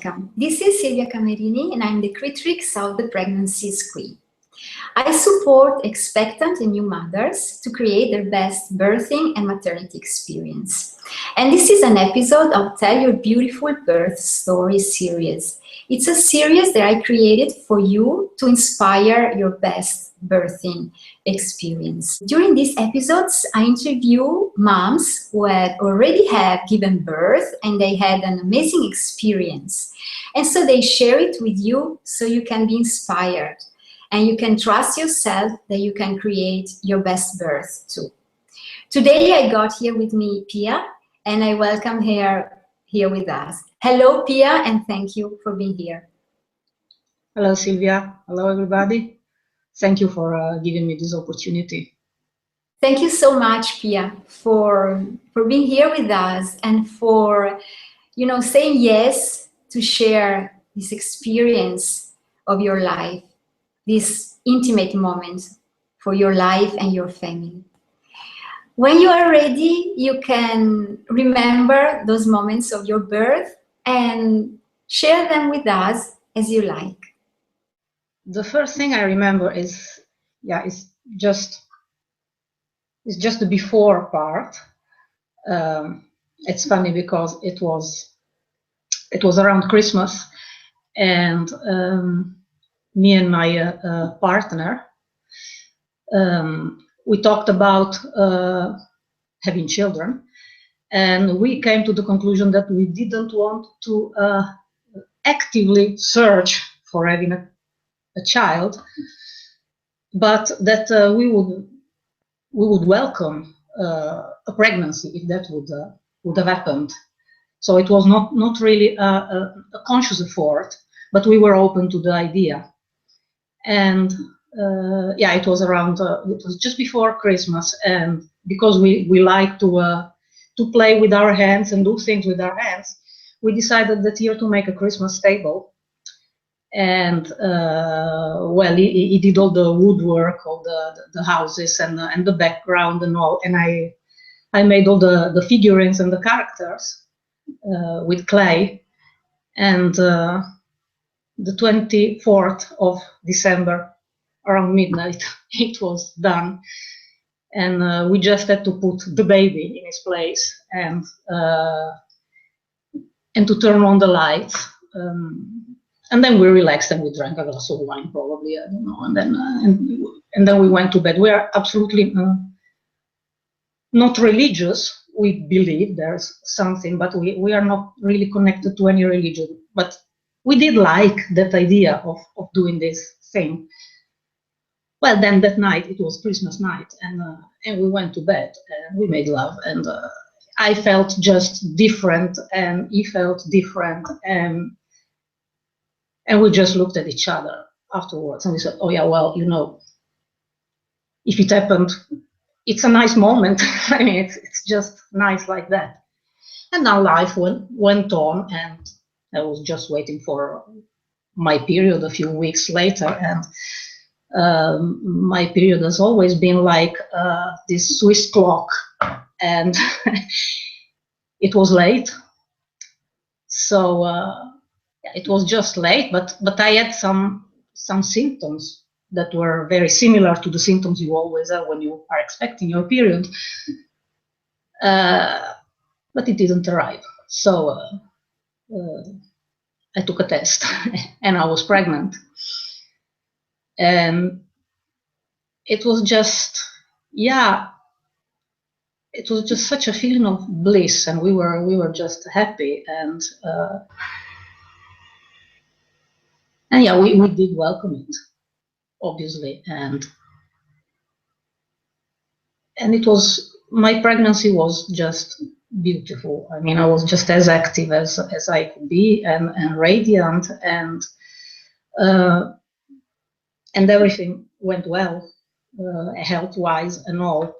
welcome. This is Silvia Camerini and I'm the creatrix of the Pregnancies Queen. I support expectant and new mothers to create their best birthing and maternity experience. And this is an episode of Tell Your Beautiful Birth Story series. It's a series that I created for you to inspire your best birthing experience. During these episodes, I interview moms who had already given birth and they had an amazing experience. And so they share it with you so you can be inspired and you can trust yourself that you can create your best birth too. Today I got here with me Pia and I welcome her here with us. Hello Pia, and thank you for being here. Hello Silvia, hello everybody. Thank you for giving me this opportunity. Thank you so much, Pia, for being here with us and for, saying yes to share this experience of your life, this intimate moment for your life and your family. When you are ready, you can remember those moments of your birth and share them with us as you like. The first thing I remember is just the before part. It's funny because it was around Christmas, and me and my partner we talked about having children, and we came to the conclusion that we didn't want to actively search for having a child, but that we would welcome a pregnancy if that would have happened. So it was not really a conscious effort, but we were open to the idea. And it was around. It was just before Christmas, and because we like to play with our hands and do things with our hands, we decided that year to make a Christmas table. And he did all the woodwork, all the houses and the background and all. And I made all the figurines and the characters with clay. And the 24th of December, around midnight, it was done. And we just had to put the baby in his place and to turn on the lights. And then we relaxed and we drank a glass of wine, probably, I don't know. And then we went to bed. We are absolutely not religious. We believe there's something, but we are not really connected to any religion. But we did like that idea of doing this thing. Well, then that night, it was Christmas night, and we went to bed and we made love. And I felt just different, and he felt different. And we just looked at each other afterwards and we said, oh yeah, well, if it happened, it's a nice moment. I mean, it's just nice like that. And now life went on, and I was just waiting for my period a few weeks later. And my period has always been like this Swiss clock, and it was late. So it was just late, but I had some symptoms that were very similar to the symptoms you always have when you are expecting your period. But it didn't arrive. So I took a test and I was pregnant. And it was just, it was just such a feeling of bliss, and we were just happy. And we did welcome it, obviously, and it was, my pregnancy was just beautiful. I mean, I was just as active as I could be, and radiant, and everything went well, health-wise and all.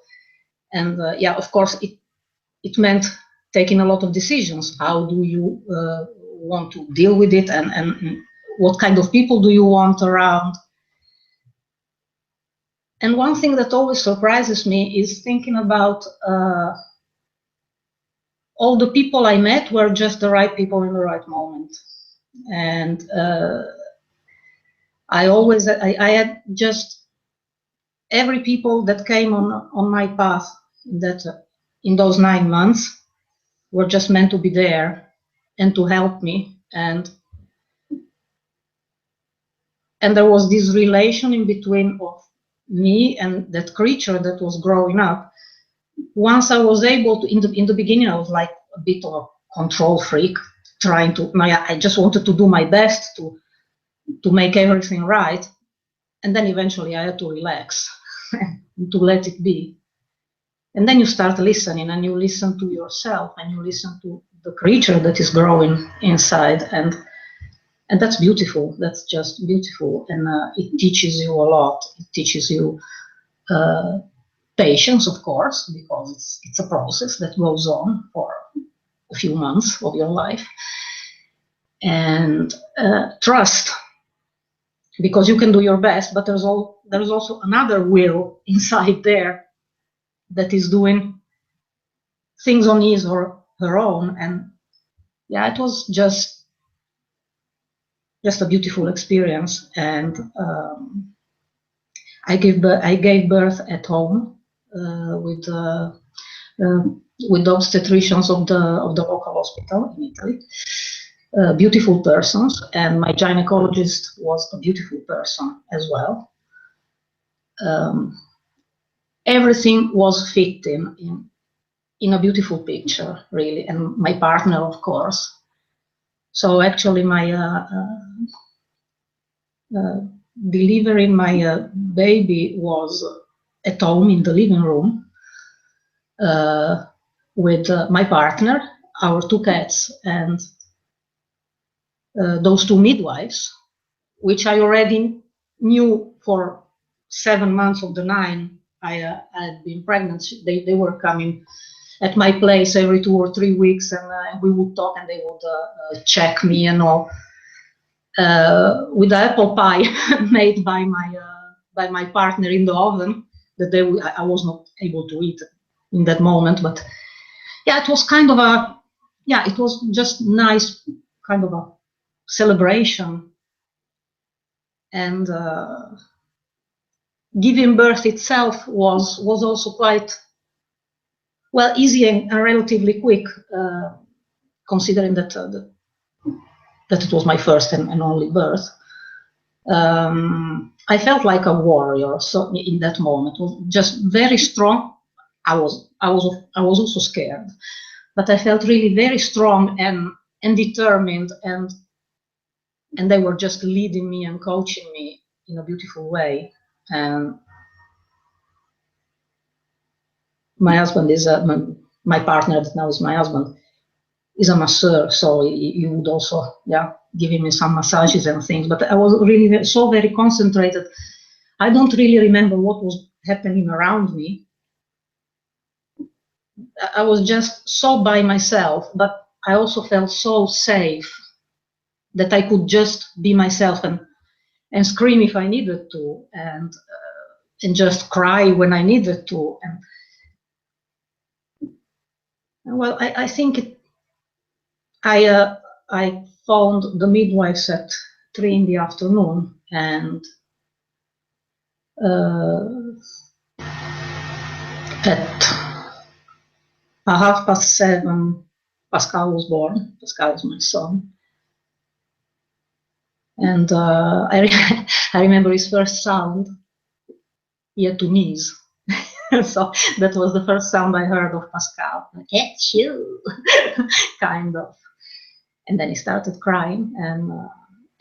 And of course, it meant taking a lot of decisions. How do you want to deal with it, and what kind of people do you want around? And one thing that always surprises me is thinking about all the people I met were just the right people in the right moment. And I had just every people that came on my path in those 9 months were just meant to be there and to help me. And there was this relation in between of me and that creature that was growing up. Once I was able to, in the beginning, I was like a bit of a control freak, I just wanted to do my best to make everything right. And then eventually I had to relax and to let it be. And then you start listening, and you listen to yourself, and you listen to the creature that is growing inside. And that's beautiful. That's just beautiful. And it teaches you a lot. It teaches you patience, of course, because it's a process that goes on for a few months of your life. And trust, because you can do your best, but there's also another will inside there that is doing things on his or her own. And yeah, it was just a beautiful experience. And I gave birth at home with the obstetricians of the local hospital in Italy. Beautiful persons, and my gynecologist was a beautiful person as well. Everything was fitting in a beautiful picture, really, and my partner, of course. So actually, my delivering my baby was at home in the living room with my partner, our 2 cats, and those 2 midwives, which I already knew for 7 months of the 9 I had been pregnant. They were coming at my place every 2 or 3 weeks, and we would talk, and they would check me and all. With the apple pie made by my partner in the oven that I was not able to eat in that moment. But yeah, it was kind of it was just nice, kind of a celebration. And giving birth itself was also quite easy and relatively quick, considering that it was my first and only birth. I felt like a warrior. So in that moment, it was just very strong. I was also scared, but I felt really very strong and determined, and they were just leading me and coaching me in a beautiful way. And my husband is my partner that now is my husband is a masseur, so he would also giving me some massages and things. But I was really very concentrated. I don't really remember what was happening around me. I was just so by myself, but I also felt so safe that I could just be myself and scream if I needed to, and just cry when I needed to. And I think I found the midwives at 3 in the afternoon, and at 7:30, Pascal was born. Pascal is my son. And I remember his first sound. He had to sneeze. So that was the first sound I heard of Pascal. It's you, kind of. And then he started crying,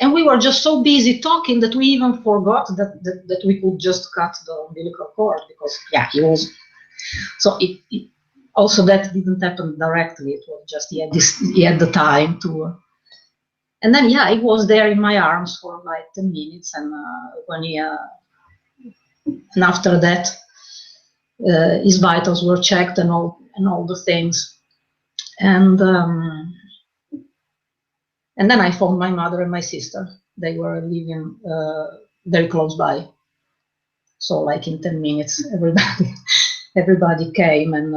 and we were just so busy talking that we even forgot that we could just cut the umbilical cord, because he was. So it also, that didn't happen directly. It was just he had the time to. And then he was there in my arms for like 10 minutes, and when and after that his vitals were checked and all the things, and then I phoned my mother and my sister. They were living very close by, so like in 10 minutes everybody came, and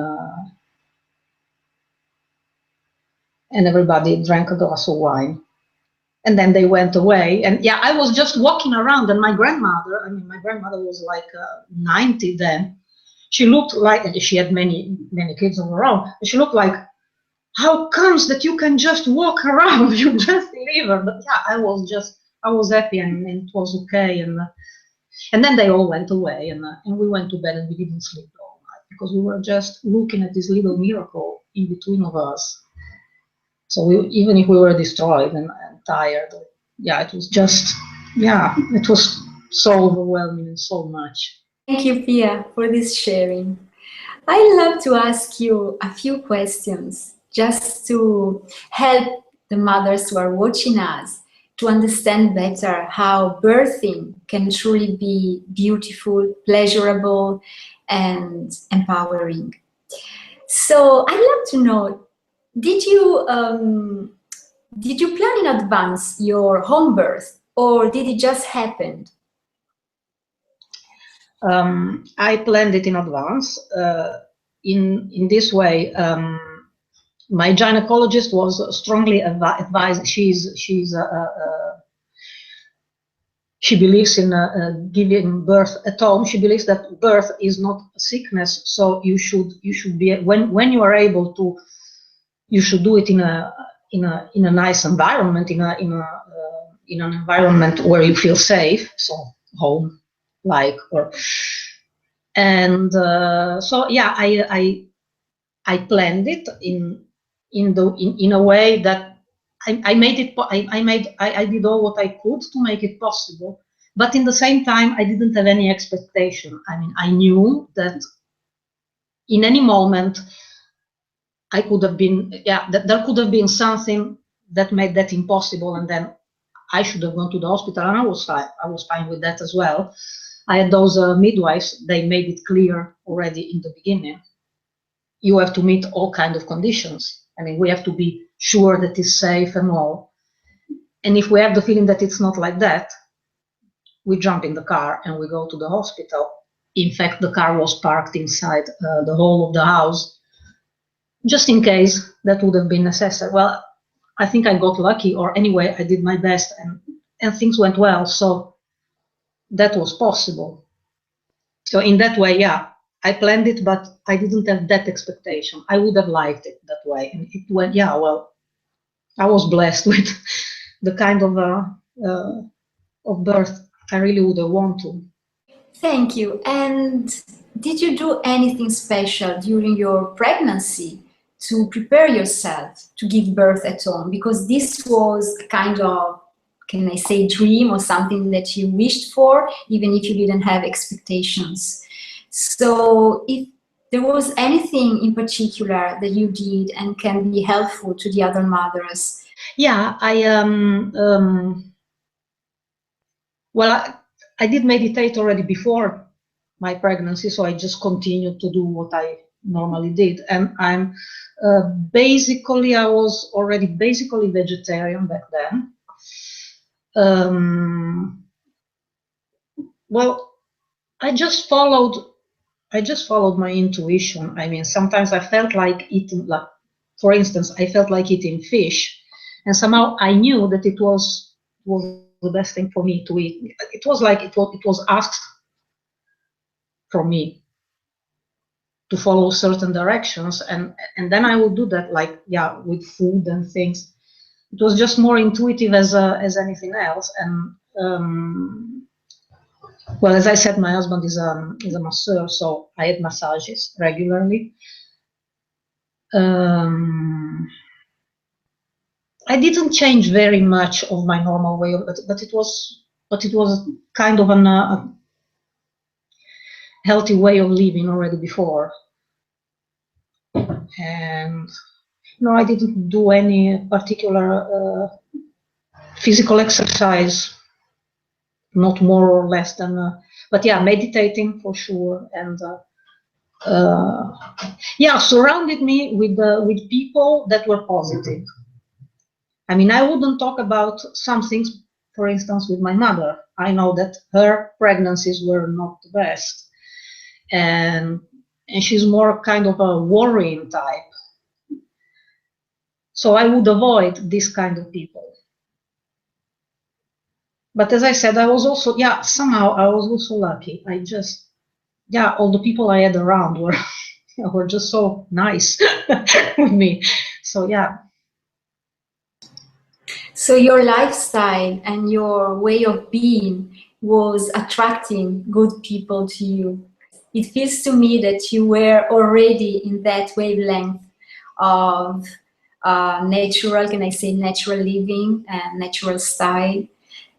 everybody drank a glass of wine. And then they went away. And yeah, I was just walking around, and my grandmother was like 90 then. She looked like, and she had many kids of her own, and she looked like, how comes that you can just walk around? You just leave her. But yeah, I was happy, and it was okay. And then they all went away, and we went to bed, and we didn't sleep all night because we were just looking at this little miracle in between of us. So even if we were destroyed and tired, yeah, it was just, yeah, it was so overwhelming and so much. Thank you, Pia, for this sharing. I love to ask you a few questions just to help the mothers who are watching us to understand better how birthing can truly be beautiful, pleasurable, and empowering. So I'd love to know, did you plan in advance your home birth, or did it just happen? I planned it in advance. In this way, my gynecologist was strongly advised. She believes in giving birth at home. She believes that birth is not a sickness, so you should be, when you are able to, you should do it in a nice environment, in an environment where you feel safe, so home, so yeah, I planned it in a way that I did all what I could to make it possible, but in the same time I didn't have any expectation. I mean, I knew that in any moment I could have been, that there could have been something that made that impossible, and then I should have gone to the hospital, and I was fine with that as well. I had those midwives, they made it clear already in the beginning. You have to meet all kinds of conditions. I mean, we have to be sure that it's safe and all. And if we have the feeling that it's not like that, we jump in the car and we go to the hospital. In fact, the car was parked inside the hall of the house, just in case that would have been necessary. Well, I think I got lucky, or anyway, I did my best, and things went well. So that was possible. So in that way, yeah, I planned it, but I didn't have that expectation. I would have liked it that way. And it went, yeah, well, I was blessed with the kind of birth I really would have wanted to. Thank you. And did you do anything special during your pregnancy to prepare yourself to give birth at home? Because this was a kind of, can I say, dream, or something that you wished for, even if you didn't have expectations. So if there was anything in particular that you did and can be helpful to the other mothers. Yeah, I did meditate already before my pregnancy, so I just continued to do what I normally did. And I was already basically vegetarian back then. Well, I just followed my intuition. I mean, sometimes I felt like eating, like, for instance, I felt like eating fish, and somehow I knew that it was the best thing for me to eat. It was like it was asked from me to follow certain directions, and then I would do that, like, yeah, with food and things. It was just more intuitive as anything else. And well, as I said, my husband is a masseur, so I had massages regularly. I didn't change very much of my normal way of it, but it was kind of a healthy way of living already before. And no, I didn't do any particular physical exercise, not more or less than, but yeah, meditating for sure. And yeah, surrounded me with people that were positive. I mean, I wouldn't talk about some things, for instance, with my mother. I know that her pregnancies were not the best, and she's more kind of a worrying type. So I would avoid this kind of people. But as I said, I was also, yeah, somehow I was also lucky. I just, yeah, all the people I had around were just so nice with me. So yeah. So your lifestyle and your way of being was attracting good people to you. It feels to me that you were already in that wavelength of natural, can I say, natural living and natural style.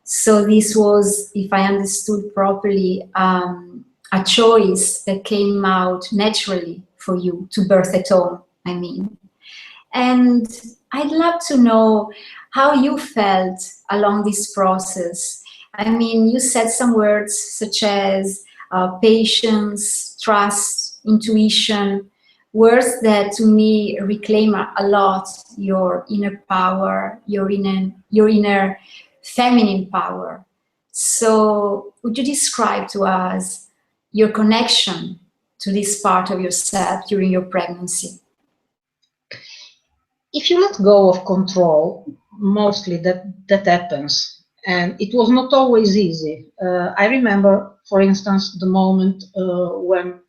So this was, if I understood properly, a choice that came out naturally for you to birth at home, I mean. And I'd love to know how you felt along this process. I mean, you said some words such as patience, trust, intuition, words that to me reclaim a lot your inner power, your inner feminine power. So would you describe to us your connection to this part of yourself during your pregnancy? If you let go of control, mostly that happens, and it was not always easy. I remember, for instance, the moment when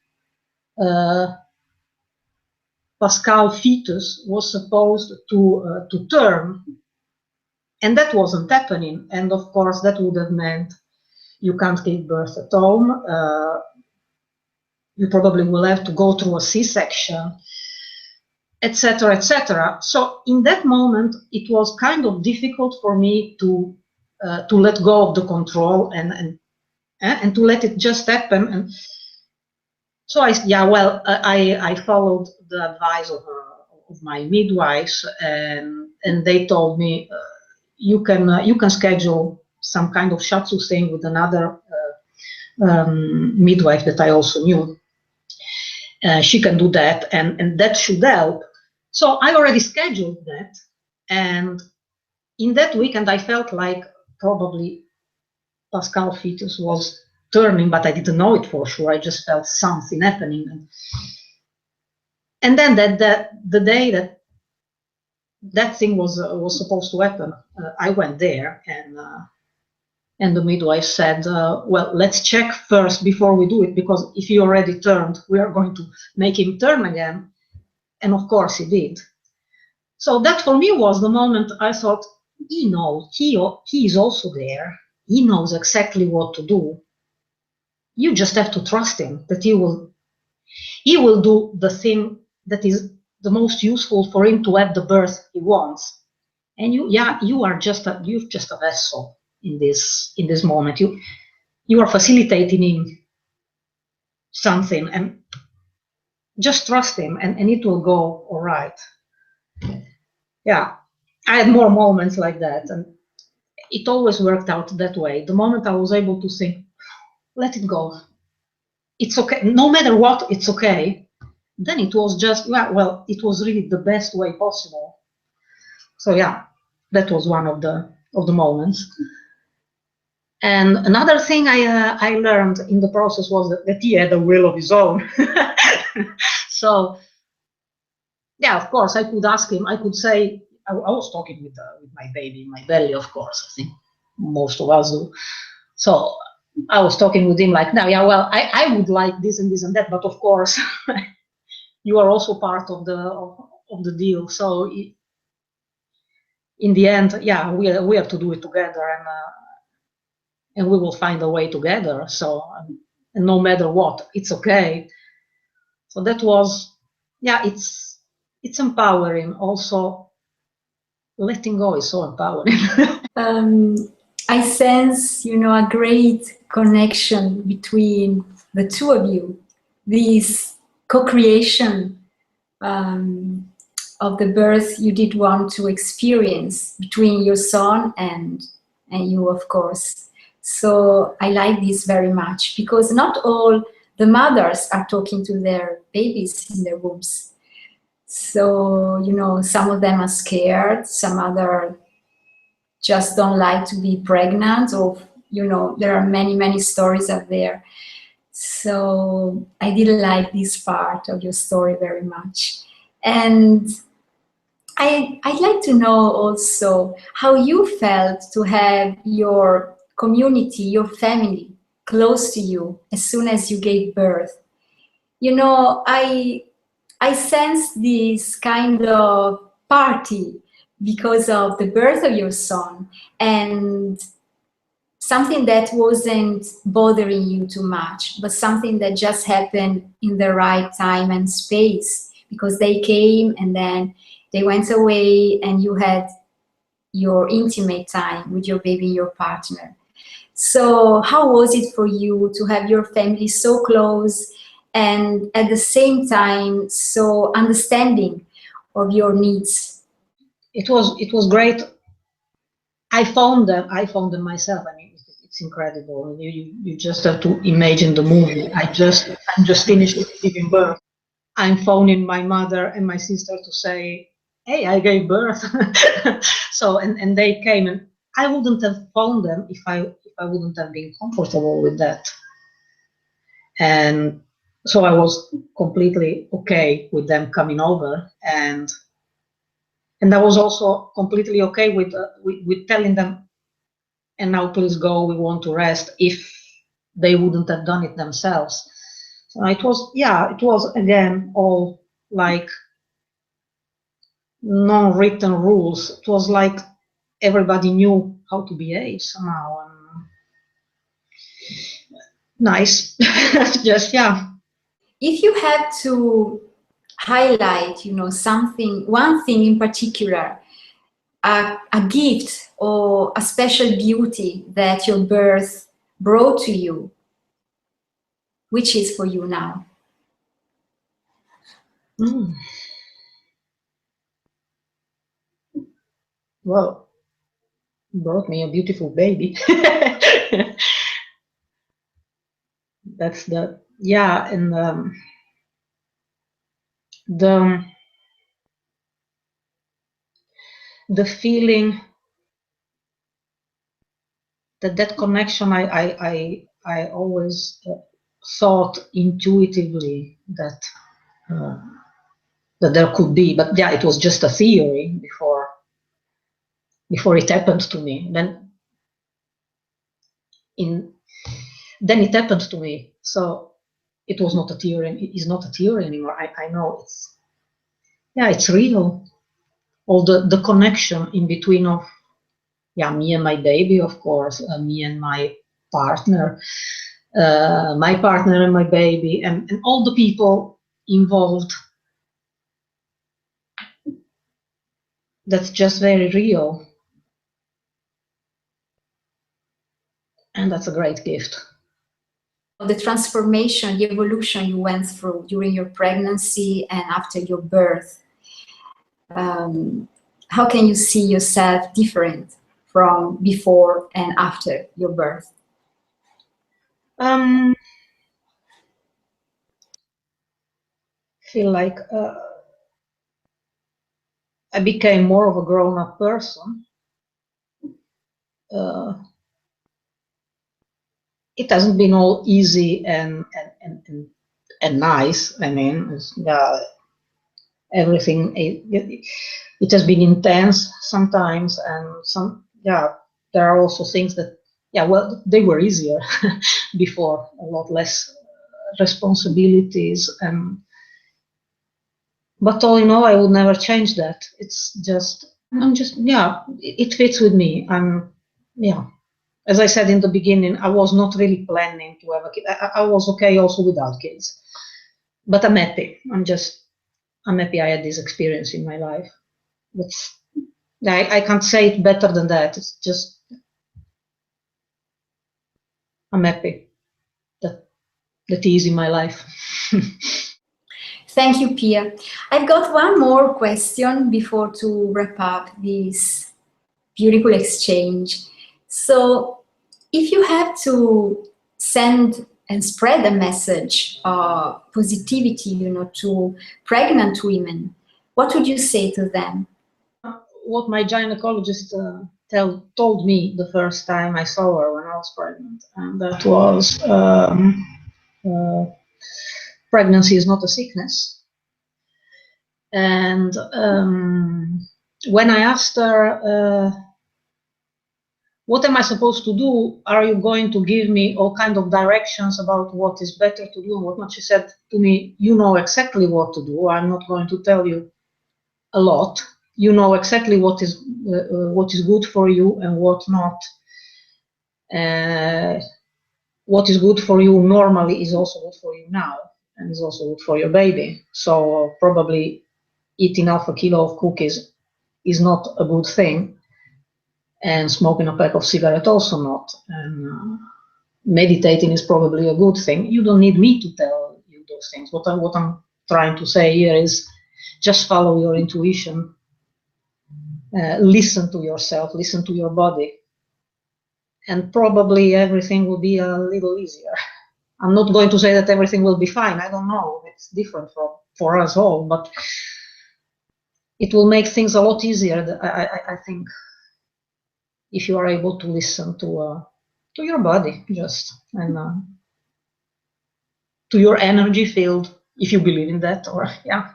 Pascal fetus was supposed to turn, and that wasn't happening. And of course, that would have meant you can't give birth at home. You probably will have to go through a C-section, etc., etc. So in that moment, it was kind of difficult for me to let go of the control and to let it just happen. And so I followed the advice of my midwives, and they told me you can schedule some kind of shatsu thing with another midwife that I also knew. She can do that, and that should help. So I already scheduled that, and in that weekend I felt like probably Pascal fetus was turning, but I didn't know it for sure. I just felt something happening, and then the day that thing was supposed to happen, I went there, and the midwife said, well, let's check first before we do it, because if he already turned, we are going to make him turn again. And of course he did. So that for me was the moment I thought, he knows, he is also there. He knows exactly what to do. You just have to trust him that he will do the thing that is the most useful for him to have the birth he wants. And you're just a vessel in this moment. You are facilitating him something, and just trust him, and it will go all right. Yeah, I had more moments like that, and it always worked out that way. The moment I was able to think, let it go, it's okay, no matter what, it's okay, then it was just, well, it was really the best way possible. So yeah, that was one of the moments. And another thing I learned in the process was that he had a will of his own. So yeah, of course, I could ask him. I could say, I was talking with my baby in my belly, of course. I think most of us do. So I was talking with him like, now, yeah, well, I would like this and this and that, but of course, you are also part of the deal. So in the end, yeah, we have to do it together, and we will find a way together. So and no matter what, it's okay. So that was, yeah, it's empowering. Also, letting go is so empowering. I sense, a great connection between the two of you. This co-creation of the birth you did want to experience between your son and you, of course. So I like this very much, because not all the mothers are talking to their babies in their wombs. So, some of them are scared, some other just don't like to be pregnant, or, there are many, many stories out there. So I did like this part of your story very much. And I'd like to know also how you felt to have your community, your family, close to you as soon as you gave birth. You know, I sense this kind of party because of the birth of your son, and something that wasn't bothering you too much, but something that just happened in the right time and space, because they came and then they went away and you had your intimate time with your baby, your partner. So how was it for you to have your family so close and at the same time so understanding of your needs? It was great. I found them myself. I mean, it's incredible. You just have to imagine the movie. I'm just finished giving birth. I'm phoning my mother and my sister to say, hey, I gave birth. So and they came, and I wouldn't have phoned them if I wouldn't have been comfortable with that. And so I was completely okay with them coming over, and I was also completely okay with telling them, and now please go, we want to rest, if they wouldn't have done it themselves. So it was again all like non-written rules. It was like everybody knew how to behave somehow. Nice. Just, yeah. If you had to highlight, one thing in particular, a gift or a special beauty that your birth brought to you, which is for you now? Well, brought me a beautiful baby. That's and the feeling that connection, I always thought intuitively that there could be, but yeah, it was just a theory before it happened to me. Then it happened to me. So it was not a theory. It is not a theory anymore. I know it's real. All the connection in between of me and my baby, of course, me and my partner, and my baby, and all the people involved. That's just very real. And that's a great gift. The transformation, the evolution you went through during your pregnancy and after your birth, how can you see yourself different from before and after your birth? Feel like I became more of a grown-up person. It hasn't been all easy and nice. I mean, everything. It has been intense sometimes, and there are also things that they were easier before, a lot less responsibilities, but all in all, I would never change that. It's just it fits with me. As I said in the beginning, I was not really planning to have a kid. I was okay also without kids, but I'm happy. I'm happy I had this experience in my life. I can't say it better than that. It's just, I'm happy that is in my life. Thank you, Pia. I've got one more question before to wrap up this beautiful exchange. So if you have to send and spread a message of positivity, to pregnant women, what would you say to them? What my gynecologist told me the first time I saw her when I was pregnant, and that was pregnancy is not a sickness. And when I asked her what am I supposed to do? Are you going to give me all kind of directions about what is better to do and what not? She said to me, you know exactly what to do. I'm not going to tell you a lot. You know exactly what is good for you and what not. What is good for you normally is also good for you now, and is also good for your baby. So probably eating half a kilo of cookies is not a good thing, and smoking a pack of cigarettes also not. And meditating is probably a good thing. You don't need me to tell you those things. What I'm trying to say here is just follow your intuition. Listen to yourself, listen to your body, and probably everything will be a little easier. I'm not going to say that everything will be fine. I don't know. It's different for us all, but it will make things a lot easier, I think, if you are able to listen to your body, just, and to your energy field, if you believe in that. Or yeah,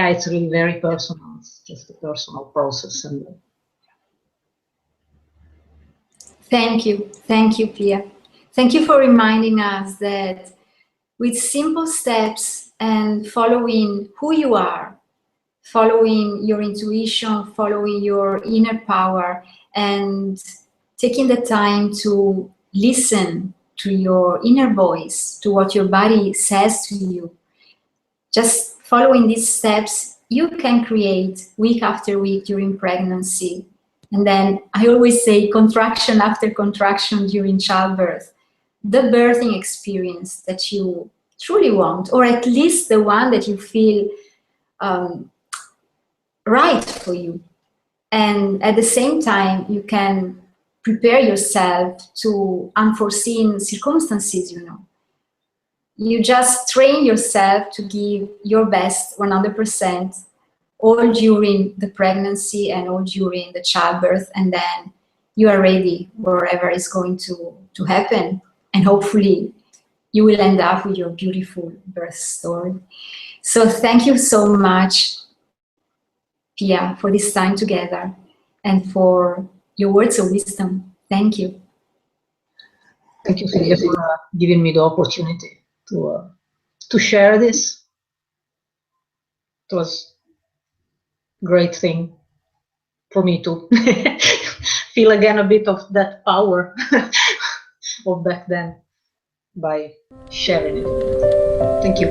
it's really very personal. It's just a personal process. And Thank you, Pia. Thank you for reminding us that with simple steps and following who you are, following your intuition, following your inner power, and taking the time to listen to your inner voice, to what your body says to you. Just following these steps, you can create week after week during pregnancy. And then I always say contraction after contraction during childbirth, the birthing experience that you truly want, or at least the one that you feel right for you. And at the same time, you can prepare yourself to unforeseen circumstances, you know. You just train yourself to give your best 100% all during the pregnancy and all during the childbirth, and then you are ready wherever is going to happen. And hopefully you will end up with your beautiful birth story. So thank you so much, Pia, for this time together and for your words of wisdom. Thank you. thank you, Silvia, for giving me the opportunity to share this. It was a great thing for me to feel again a bit of that power of back then by sharing it. Thank you.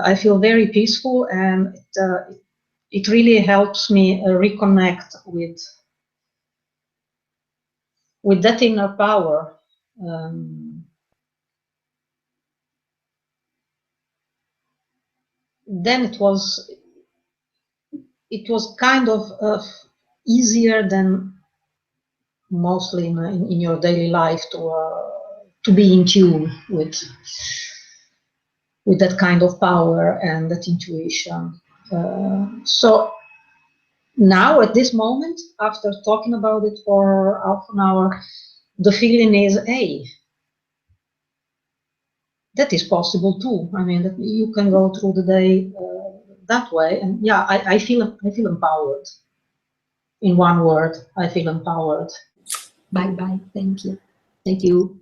I feel very peaceful, and it really helps me reconnect with that inner power. Then it was kind of easier than mostly in your daily life to be in tune with that kind of power and that intuition. So now at this moment, after talking about it for half an hour, the feeling is, hey, that is possible too. I mean, that you can go through the day that way, and yeah, I feel empowered. In one word, I feel empowered. Bye bye. Thank you. Thank you.